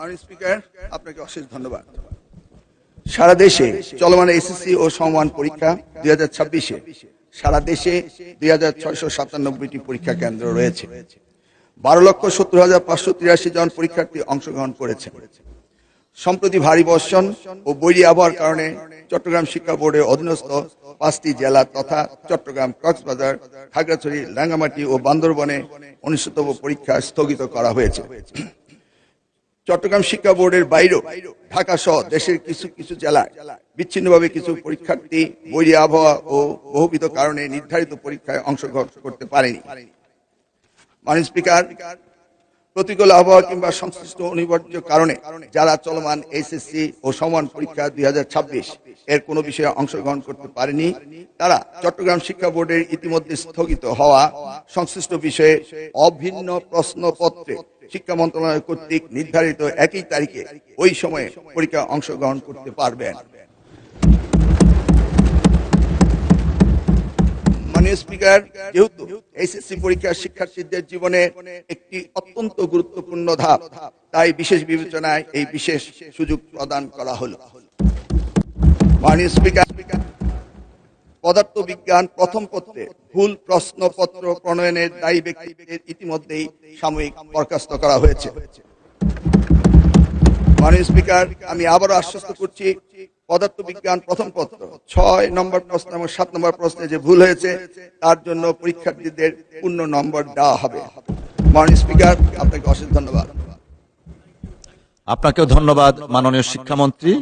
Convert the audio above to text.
মাননীয় স্পিকার, আপনাকে অশেষ ধন্যবাদ। সারা দেশে চলমান এসএসসি ও সমমান পরীক্ষা 2026-এ সারা দেশে 2697টি পরীক্ষা কেন্দ্র রয়েছে। 12,70,583 জন পরীক্ষার্থী অংশগ্রহণ করেছে। সম্প্রতি ভারী বর্ষণ ও বৈরী আবহাওয়ার কারণে চট্টগ্রাম শিক্ষা বোর্ডের অধীনস্থ 5টি জেলা তথা চট্টগ্রাম, কক্সবাজার, খাগড়াছড়ি, রাঙ্গামাটি ও বান্দরবনে অনুষ্ঠিতব্য পরীক্ষা স্থগিত করা হয়েছে। চট্টগ্রাম শিক্ষা বোর্ডের বাইরেও ঢাকা সহ দেশের কিছু কিছু জেলায় বিচ্ছিন্নভাবে কিছু পরীক্ষার্থী বৈরী আবহাওয়া ও বহুবিধ কারণে নির্ধারিত পরীক্ষায় অংশগ্রহণ করতে পারেনি। মাননীয় স্পিকার, প্রতিকূল আবহাওয়া কিংবা সংশ্লিষ্ট অনিবার্য কারণে যারা চলমান এসএসসি ও সমান পরীক্ষা 2026 এর কোনো বিষয়ে অংশগ্রহণ করতে পারেনি, তারা চট্টগ্রাম শিক্ষা বোর্ডের ইতিমধ্যে স্থগিত হওয়া সংশ্লিষ্ট বিষয়ে অভিন্ন প্রশ্নপত্রে শিক্ষা মন্ত্রণালয় কর্তৃক নির্ধারিত একই তারিখে ওই সময়ে পরীক্ষা অংশগ্রহণ করতে পারবেন। মাননীয় স্পিকার, যেহেতু এসএসসি পরীক্ষা শিক্ষার্থীদের জীবনে একটি অত্যন্ত গুরুত্বপূর্ণ ধাপ, তাই বিশেষ বিবেচনায় এই বিশেষ সুযোগ প্রদান করা হলো। মাননীয় স্পিকার, পদার্থবিজ্ঞান প্রথম পত্রে ভুল প্রশ্নপত্র প্রণয়নের দায়ী ব্যক্তিদের ইতিমধ্যেই সাময়িক বরখাস্ত করা হয়েছে। মাননীয় স্পিকার, আমি আবারও আশ্বস্ত করছি, পদার্থবিজ্ঞান প্রথম পত্র 6 নম্বর প্রশ্ন এবং 7 নম্বর প্রশ্নে যে ভুল হয়েছে তার জন্য পরীক্ষার্থীদের পূর্ণ নম্বর দেওয়া হবে। মাননীয় স্পিকার, আপনাকে অশেষ ধন্যবাদ। আপনাকেও ধন্যবাদ মাননীয় শিক্ষামন্ত্রী।